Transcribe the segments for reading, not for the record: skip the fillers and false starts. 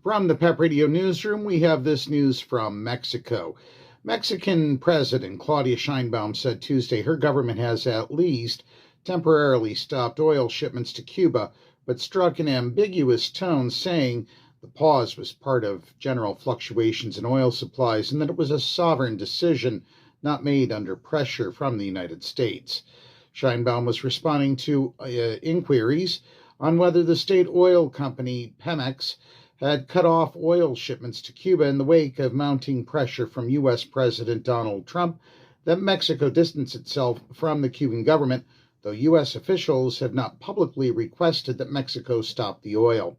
From the PEP Radio Newsroom, we have this news from Mexico. Mexican President Claudia Sheinbaum said Tuesday her government has at least temporarily stopped oil shipments to Cuba, but struck an ambiguous tone, saying the pause was part of general fluctuations in oil supplies and that it was a sovereign decision not made under pressure from the United States. Sheinbaum was responding to inquiries on whether the state oil company Pemex had cut off oil shipments to Cuba in the wake of mounting pressure from U.S. President Donald Trump that Mexico distance itself from the Cuban government, though U.S. officials have not publicly requested that Mexico stop the oil.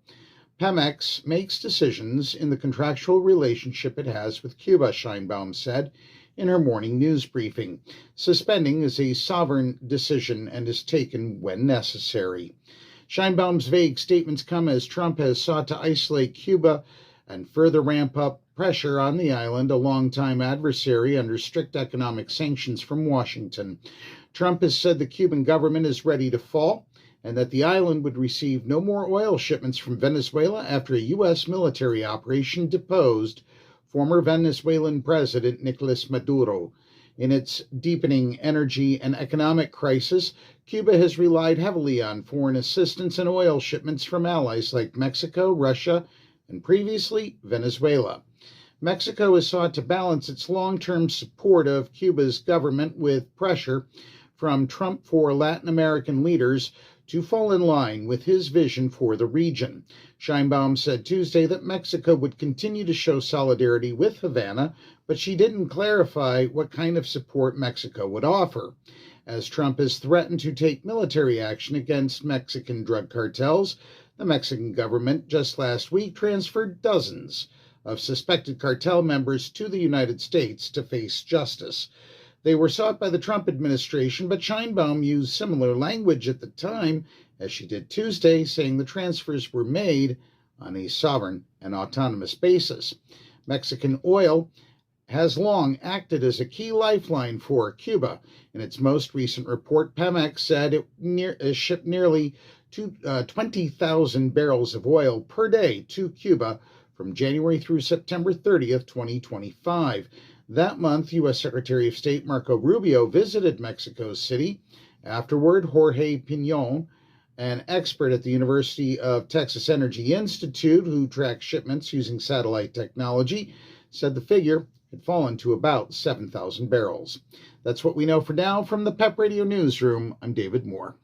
Pemex makes decisions in the contractual relationship it has with Cuba, Sheinbaum said in her morning news briefing. Suspending is a sovereign decision and is taken when necessary. Sheinbaum's vague statements come as Trump has sought to isolate Cuba and further ramp up pressure on the island, a longtime adversary under strict economic sanctions from Washington. Trump has said the Cuban government is ready to fall and that the island would receive no more oil shipments from Venezuela after a U.S. military operation deposed former Venezuelan President Nicolás Maduro. In its deepening energy and economic crisis, Cuba has relied heavily on foreign assistance and oil shipments from allies like Mexico, Russia, and previously Venezuela. Mexico has sought to balance its long-term support of Cuba's government with pressure from Trump for Latin American leaders to fall in line with his vision for the region. Sheinbaum said Tuesday that Mexico would continue to show solidarity with Havana, but she didn't clarify what kind of support Mexico would offer. As Trump has threatened to take military action against Mexican drug cartels, the Mexican government just last week transferred dozens of suspected cartel members to the United States to face justice. They were sought by the Trump administration, but Sheinbaum used similar language at the time, as she did Tuesday, saying the transfers were made on a sovereign and autonomous basis. Mexican oil has long acted as a key lifeline for Cuba. In its most recent report, Pemex said it shipped nearly 20,000 barrels of oil per day to Cuba from January through September 30th, 2025. That month, U.S. Secretary of State Marco Rubio visited Mexico City. Afterward, Jorge Piñon, an expert at the University of Texas Energy Institute who tracks shipments using satellite technology, said the figure had fallen to about 7,000 barrels. That's what we know for now. From the PEP Radio Newsroom, I'm David Moore.